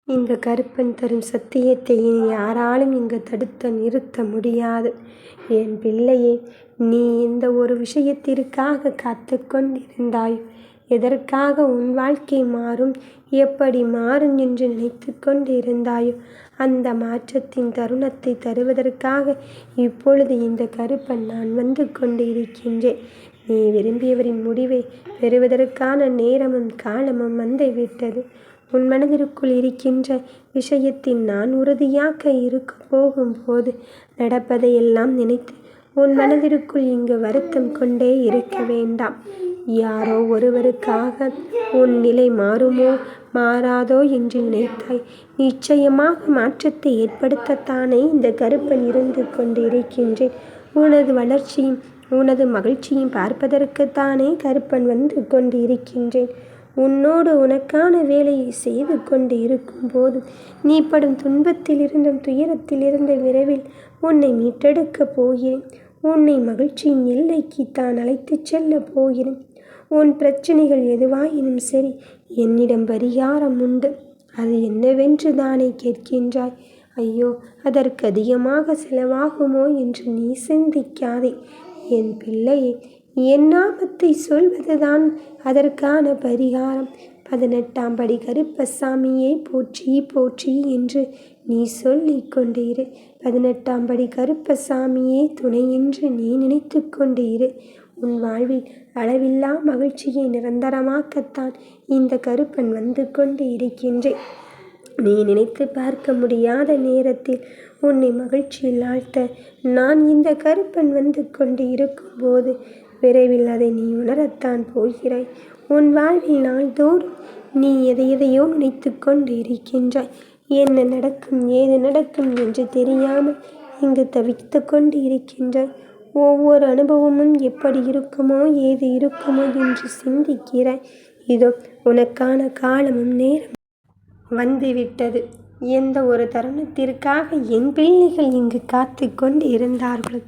இந்த கருப்பன் தரும் சத்தியத்தை இனி யாராலும் இங்கு தடுத்து நிறுத்த முடியாது. என் பிள்ளையே, நீ இந்த ஒரு விஷயத்திற்காக காத்து கொண்டிருந்தாய். எதற்காக உன் வாழ்க்கை மாறும், எப்படி மாறும் என்று நினைத்து கொண்டிருந்தாயோ அந்த மாற்றத்தின் தருணத்தை தருவதற்காக இப்பொழுது இந்த கருப்பன் நான் வந்து கொண்டிருக்கின்றேன். நீ விரும்பியவரின் முடிவை பெறுவதற்கான நேரமும் காலமும் வந்துவிட்டது. உன் மனதிற்குள் இருக்கின்ற விஷயத்தில் நான் உறுதியாக இருக்க போகும்போது நடப்பதையெல்லாம் நினைத்து உன் மனதிற்குள் இங்கு வருத்தம் கொண்டே இருக்க வேண்டாம். யாரோ ஒருவருக்காக உன் நிலை மாறுமோ மாறாதோ என்று நினைத்தாய். நிச்சயமாக மாற்றத்தை ஏற்படுத்தத்தானே இந்த கருப்பன் இருந்து கொண்டிருக்கின்றேன். உனது வளர்ச்சியும் உனது மகிழ்ச்சியும் பார்ப்பதற்குத்தானே கருப்பன் வந்து கொண்டிருக்கின்றேன். உன்னோடு உனக்கான வேலையை செய்து கொண்டு இருக்கும்போது நீ படும் துன்பத்திலிருந்தும் துயரத்திலிருந்து விரைவில் உன்னை மீட்டெடுக்கப் போகிறேன். உன்னை மகிழ்ச்சியின் எல்லைக்கு தான் அழைத்துச் செல்ல போகிறேன். உன் பிரச்சனைகள் எதுவாயினும் சரி, என்னிடம் பரிகாரம் உண்டு. அது என்னவென்று தானே கேட்கின்றாய்? ஐயோ, அதற்கு அதிகமாக செலவாகுமோ என்று நீ சிந்திக்காதே என் பிள்ளையே. என் நாமத்தை சொல்வதுதான் அதற்கான பரிகாரம். 18ஆம் படி கருப்பசாமியை போற்றி போற்றி என்று நீ சொல்லிக் கொண்டிரு. 18ஆம் படி கருப்பசாமியே துணை என்று நீ நினைத்து கொண்டிரு. உன் வாழ்வில் அளவில்லா மகிழ்ச்சியை நிரந்தரமாக்கத்தான் இந்த கருப்பன் வந்து கொண்டு இருக்கின்றேன். நீ நினைத்து பார்க்க முடியாத நேரத்தில் உன்னை மகிழ்ச்சியில் ஆழ்த்த நான் இந்த கருப்பன் வந்து கொண்டு இருக்கும்போது விரைவில் அதை நீ உணரத்தான் போகிறாய். உன் வாழ்வில் நாள்தோறும் நீ எதையோ நினைத்து கொண்டு இருக்கின்றாய். என்ன நடக்கும் ஏது நடக்கும் என்று தெரியாமல் இங்கு தவித்து கொண்டு இருக்கின்றாய். ஒவ்வொரு அனுபவமும் எப்படி இருக்குமோ ஏது இருக்குமோ என்று சிந்திக்கிறாய். இதோ உனக்கான காலமும் நேரம் வந்துவிட்டது. எந்த ஒரு தருணத்திற்காக என் பிள்ளைகள் இங்கு காத்து கொண்டு இருந்தார்கள்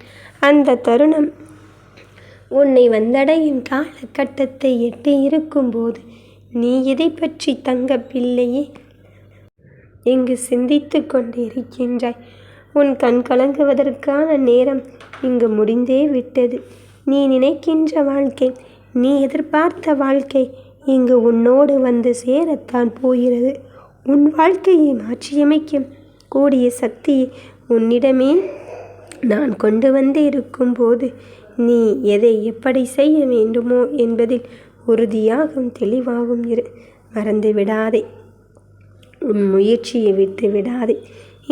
அந்த தருணம் உன்னை வந்தடையும் காலகட்டத்தை எட்டி இருக்கும்போது நீ எதை பற்றி தங்க பிள்ளையே இங்கு சிந்தித்து கொண்டு இருக்கின்றாய்? உன் கண் கலங்குவதற்கான நேரம் இங்கு முடிந்தே விட்டது. நீ நினைக்கின்ற வாழ்க்கை, நீ எதிர்பார்த்த வாழ்க்கை இங்கு உன்னோடு வந்து சேரத்தான் போகிறது. உன் வாழ்க்கையை மாற்றியமைக்க கூடிய சக்தியை உன்னிடமே நான் கொண்டு வந்து இருக்கும்போது நீ எதை எப்படி செய்ய வேண்டுமோ என்பதில் உறுதியாகவும் தெளிவாகவும் இரு. மறந்து விடாதே, உன் முயற்சியை விட்டு விடாதே.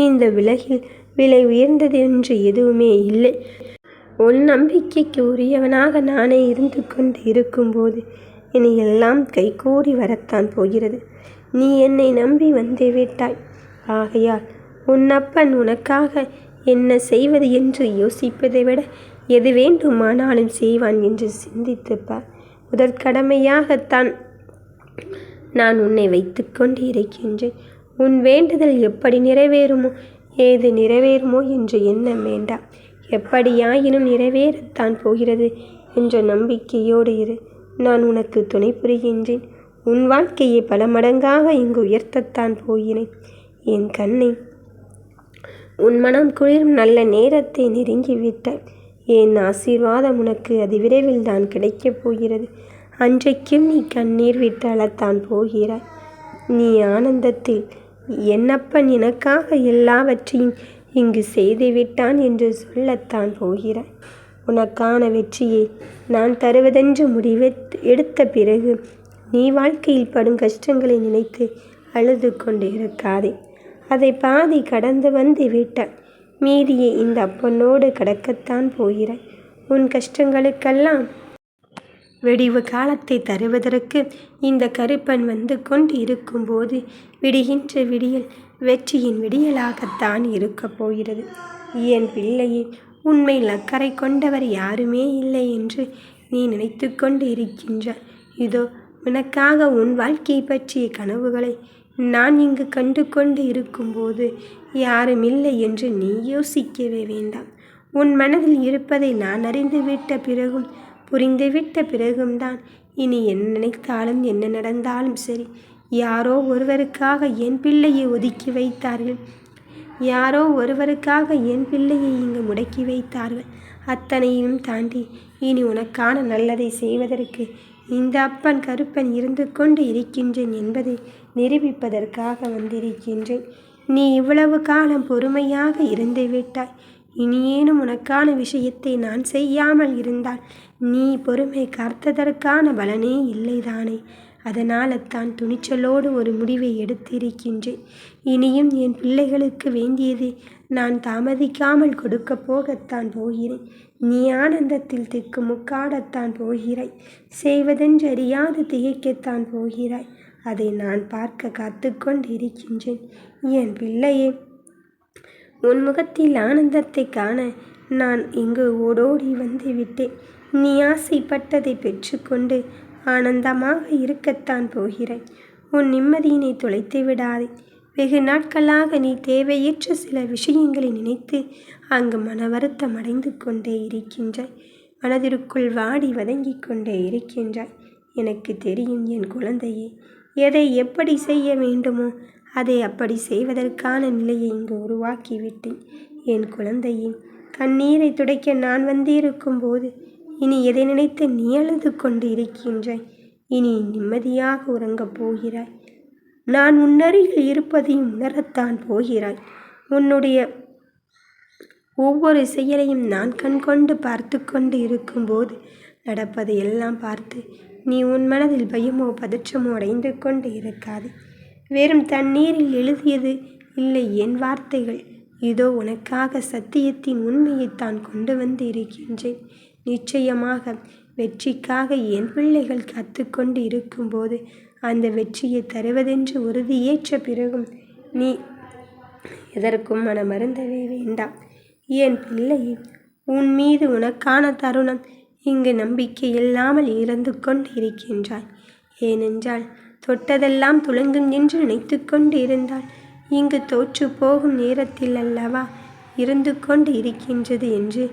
இந்த விலகில் விலை உயர்ந்தது என்று எதுவுமே இல்லை. உன் நம்பிக்கைக்கு உரியவனாக நானே இருந்து கொண்டு இருக்கும்போது இனி எல்லாம் கைகூடி வரத்தான் போகிறது. நீ என்னை நம்பி வந்து விட்டாய். ஆகையால் உன் அப்பன் உனக்காக என்ன செய்வது என்று யோசிப்பதை விட எது வேண்டுமானாலும் செய்வான் என்று சிந்தித்துப்பார். முதற்கடமையாகத்தான் நான் உன்னை வைத்து கொண்டு இருக்கின்றேன். உன் வேண்டுதல் எப்படி நிறைவேறுமோ ஏது நிறைவேறுமோ என்று எண்ணம் வேண்டாம். எப்படியாயினும் நிறைவேறத்தான் போகிறது என்ற நம்பிக்கையோடு இரு. நான் உனக்கு துணை புரிகின்றேன். உன் வாழ்க்கையை பல மடங்காக இங்கு உயர்த்தத்தான் போகிறேன். என் கண்ணை, உன் மனம் குளிரும் நல்ல நேரத்தை நெருங்கிவிட்டாய். என் ஆசீர்வாதம் உனக்கு அதிவிரைவில் தான் கிடைக்கப் போகிறது. அன்றைக்கும் நீ கண்ணீர் விட்டு அழத்தான் போகிறாய். நீ ஆனந்தத்தில் என்னப்பன் எனக்காக எல்லாவற்றையும் இங்கு செய்துவிட்டான் என்று சொல்லத்தான் போகிறாய். உனக்கான வெற்றியை நான் தருவதென்று எடுத்த பிறகு நீ வாழ்க்கையில் படும் கஷ்டங்களை நினைத்து அழுது கொண்டு இருக்காதே. அதை பாதி கடந்து வந்து விட்டாய். மீதியை இந்த அப்பனோடு கடக்கத்தான் போகிறாய். உன் கஷ்டங்களுக்கெல்லாம் வெடிவு காலத்தை தருவதற்கு இந்த கருப்பன் வந்து கொண்டு இருக்கும்போது விடுகின்ற விடியல் வெற்றியின் விடியலாகத்தான் இருக்கப் போகிறது. என் பிள்ளையே, உண்மையில் அக்கறை கொண்டவர் யாருமே இல்லை என்று நீ நினைத்து கொண்டு இருக்கின்றாய். இதோ உனக்காக உன் வாழ்க்கையை பற்றிய கனவுகளை நான் இங்கு கண்டு கொண்டு இருக்கும்போது யாரும் இல்லை என்று நீ யோசிக்கவே வேண்டாம். உன் மனதில் இருப்பதை நான் அறிந்துவிட்ட பிறகும் புரிந்துவிட்ட பிறகும் தான் இனி என்ன நினைத்தாலும் என்ன நடந்தாலும் சரி யாரோ ஒருவருக்காக என் பிள்ளையை ஒதுக்கி வைத்தார்கள். யாரோ ஒருவருக்காக என் பிள்ளையை இங்கு முடக்கி வைத்தார்கள். அத்தனையும் தாண்டி இனி உனக்கான நல்லதை செய்வதற்கு இந்த அப்பன் கருப்பன் இருந்து கொண்டு இருக்கின்றேன் என்பதை நிரூபிப்பதற்காக வந்திருக்கின்றேன். நீ இவ்வளவு காலம் பொறுமையாக இருந்து விட்டாய். இனியேனும் உனக்கான விஷயத்தை நான் செய்யாமல் இருந்தால் நீ பொறுமை காத்ததற்கான பலனே இல்லைதானே. அதனால தான் துணிச்சலோடு ஒரு முடிவை எடுத்திருக்கின்றேன். இனியும் என் பிள்ளைகளுக்கு வேண்டியது நான் தாமதிக்காமல் கொடுக்க போகத்தான் போகிறேன். நீ ஆனந்தத்தில் திக்கு முக்காடத்தான் போகிறாய். செய்வதென்றறியாது திகைக்கத்தான் போகிறாய். அதை நான் பார்க்க காத்து கொண்டிருக்கின்றேன். என் பிள்ளையே, உன் முகத்தில் ஆனந்தத்தை காண நான் இங்கு ஓடோடி வந்து விட்டேன். நீ ஆசைப்பட்டதை பெற்றுக்கொண்டு ஆனந்தமாக இருக்கத்தான் போகிறாய். உன் நிம்மதியினை தொலைத்து விடாதே. வெகு நாட்களாக நீ தேவையற்ற சில விஷயங்களை நினைத்து அங்கு மன வருத்தம் அடைந்து கொண்டே இருக்கின்றாய். மனதிற்குள் வாடி வதங்கிக் கொண்டே இருக்கின்றாய். எனக்கு தெரியும் என் குழந்தையே, எதை எப்படி செய்ய வேண்டுமோ அதை அப்படி செய்வதற்கான நிலையை இங்கு உருவாக்கிவிட்டேன். என் குழந்தையே, கண்ணீரை துடைக்க நான் வந்திருக்கும் போது இனி எதை நினைத்து நீ அழுது கொண்டு இருக்கின்றாய்? இனி நிம்மதியாக உறங்கப் போகிறாய். நான் உன்னருகில் இருப்பதையும் உணரத்தான் போகிறாய். உன்னுடைய ஒவ்வொரு செயலையும் நான் கண்கொண்டு பார்த்து கொண்டு இருக்கும்போது நடப்பதை எல்லாம் பார்த்து நீ உன் மனதில் பயமோ பதற்றமோ அடைந்து கொண்டு இருக்காது. வெறும் தண்ணீரில் எழுதியது இல்லை என் வார்த்தைகள். இதோ உனக்காக சத்தியத்தின் உண்மையைத்தான் கொண்டு வந்து இருக்கின்றேன். நிச்சயமாக வெற்றிக்காக என் பிள்ளைகள் காத்துக்கொண்டு இருக்கும்போது அந்த வெற்றியை தருவதென்று உறுதியேற்ற பிறகும் நீ எதற்கும் மனமருந்தவே வேண்டாம். என் பிள்ளையே, உன் மீது உனக்கான தருணம் இங்கு நம்பிக்கை இல்லாமல் இறந்து கொண்டு இருக்கின்றாய். ஏனென்றால் தொட்டதெல்லாம் துலங்கும் என்று நினைத்து கொண்டு இருந்தால் இங்கு தோற்று போகும் நேரத்தில் அல்லவா இருந்து கொண்டு இருக்கின்றது என்று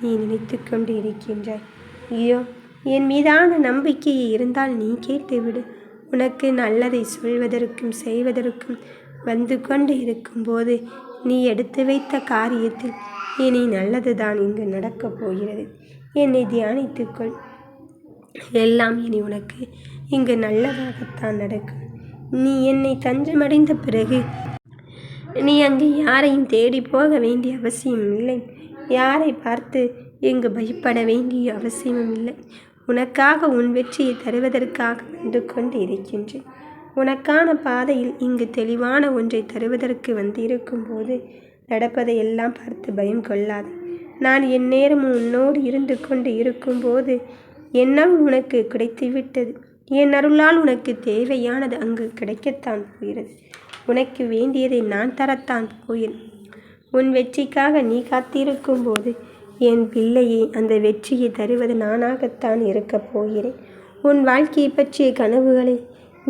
நீ நினைத்து கொண்டு இருக்கின்றாய். ஐயோ, என் மீதான நம்பிக்கையை இருந்தால் நீ கேட்டுவிடு. உனக்கு நல்லதை சொல்வதற்கும் செய்வதற்கும் வந்து கொண்டு இருக்கும்போது நீ எடுத்து வைத்த காரியத்தில் இனி நல்லதுதான் இங்கு நடக்கப் போகிறது. என்னை தியானித்துக்கொள். எல்லாம் இனி உனக்கு இங்கு நல்லதாகத்தான் நடக்கும். நீ என்னை தஞ்சமடைந்த பிறகு நீ அங்கு யாரையும் தேடி போக வேண்டிய அவசியம் இல்லை. யாரை பார்த்து இங்கு பயப்பட வேண்டிய அவசியமும் இல்லை. உனக்காக உன் வெற்றியை தருவதற்காக வந்து கொண்டு இருக்கின்றேன். உனக்கான பாதையில் இங்கு தெளிவான ஒன்றை தருவதற்கு வந்து இருக்கும்போது நடப்பதை எல்லாம் பார்த்து பயம் கொள்ளாது. நான் என் நேரமும் உன்னோடு இருந்து கொண்டு இருக்கும்போது என்னால் உனக்கு கிடைத்துவிட்டது. என் அருளால் உனக்கு தேவையானது அங்கு கிடைக்கத்தான் போகிறது. உனக்கு வேண்டியதை நான் தரத்தான் போகிறேன். உன் வெற்றிக்காக நீ காத்திருக்கும் போது என் பிள்ளையை அந்த வெற்றியை தருவது நானாகத்தான் இருக்கப் போகிறேன். உன் வாழ்க்கையை பற்றிய கனவுகளை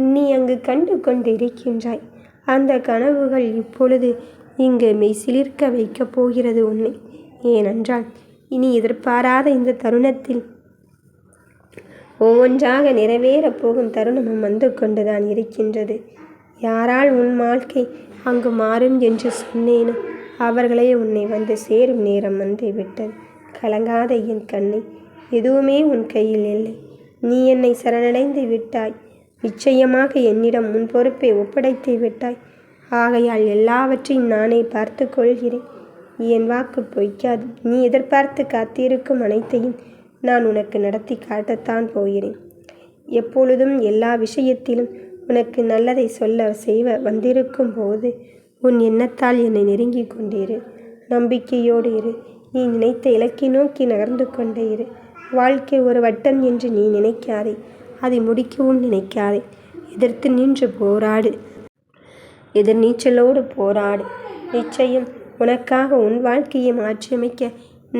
நீ அங்கு கண்டு கொண்டு இருக்கின்றாய். அந்த கனவுகள் இப்பொழுது இங்கு மெய்சிலிர்க்க வைக்கப் போகிறது உன்னை. ஏனென்றால் இனி எதிர்பாராத இந்த தருணத்தில் ஒவ்வொன்றாக நிறைவேறப் போகும் தருணமும் வந்து கொண்டுதான் இருக்கின்றது. யாரால் உன் வாழ்க்கை அங்கு மாறும் என்று சொன்னேனோ அவர்களே உன்னை வந்து சேரும் நேரம் வந்து விட்டது. கலங்காத என் கண்ணை, எதுவுமே உன் கையில் இல்லை. நீ என்னை சரணடைந்து விட்டாய். நிச்சயமாக என்னிடம் உன் பொறுப்பை ஒப்படைத்து விட்டாய். ஆகையால் எல்லாவற்றையும் நானே பார்த்து கொள்கிறேன். என் வாக்கு பொய்க்காது. நீ எதிர்பார்த்து காத்திருக்கும் அனைத்தையும் நான் உனக்கு நடத்தி காட்டத்தான் போகிறேன். எப்பொழுதும் எல்லா விஷயத்திலும் உனக்கு நல்லதை சொல்ல செய்வ வந்திருக்கும் போது உன் எண்ணத்தால் என்னை நெருங்கி கொண்டிரு. நம்பிக்கையோடு இரு. நீ நினைத்த இலக்கை நோக்கி நகர்ந்து கொண்டே இரு. வாழ்க்கை ஒரு வட்டம் என்று நீ நினைக்காதே. அதை முடிக்கவும் நினைக்காதே. எதிர்த்து நின்று போராடு. எதிர்நீச்சலோடு போராடு. நிச்சயம் உனக்காக உன் வாழ்க்கையை மாற்றியமைக்க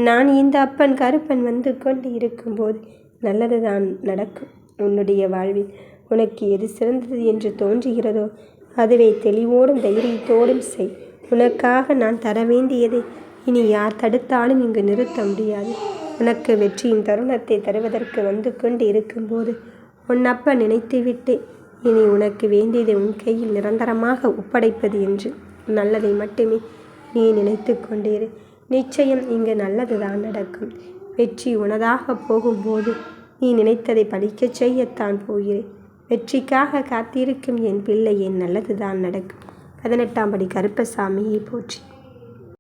நான் இந்த அப்பன் கருப்பன் வந்து கொண்டு இருக்கும்போது நல்லதுதான் நடக்கும். உன்னுடைய வாழ்வில் உனக்கு எது சிறந்தது என்று தோன்றுகிறதோ அதுவே தெளிவோடும் தைரியத்தோடும் செய். உனக்காக நான் தர வேண்டியதை இனி யார் தடுத்தாலும் இங்கு நிறுத்த முடியாது. உனக்கு வெற்றியின் தருணத்தை தருவதற்கு வந்து கொண்டு இருக்கும்போது உன் அப்பா நினைத்துவிட்டு இனி உனக்கு வேண்டியதை உன் கையில் நிரந்தரமாக ஒப்படைப்பது என்று நல்லதை மட்டுமே நீ நினைத்து கொண்டிரு. நிச்சயம் இங்கு நல்லதுதான் நடக்கும். வெற்றி உனதாக போகும்போது நீ நினைத்ததை பலிக்கச் செய்யத்தான் போகிறேன். வெற்றிக்காக காத்திருக்கும் என் பிள்ளை, என் நல்லதுதான் நடக்கும். 18ஆம் படி கருப்பசாமியை போற்றி.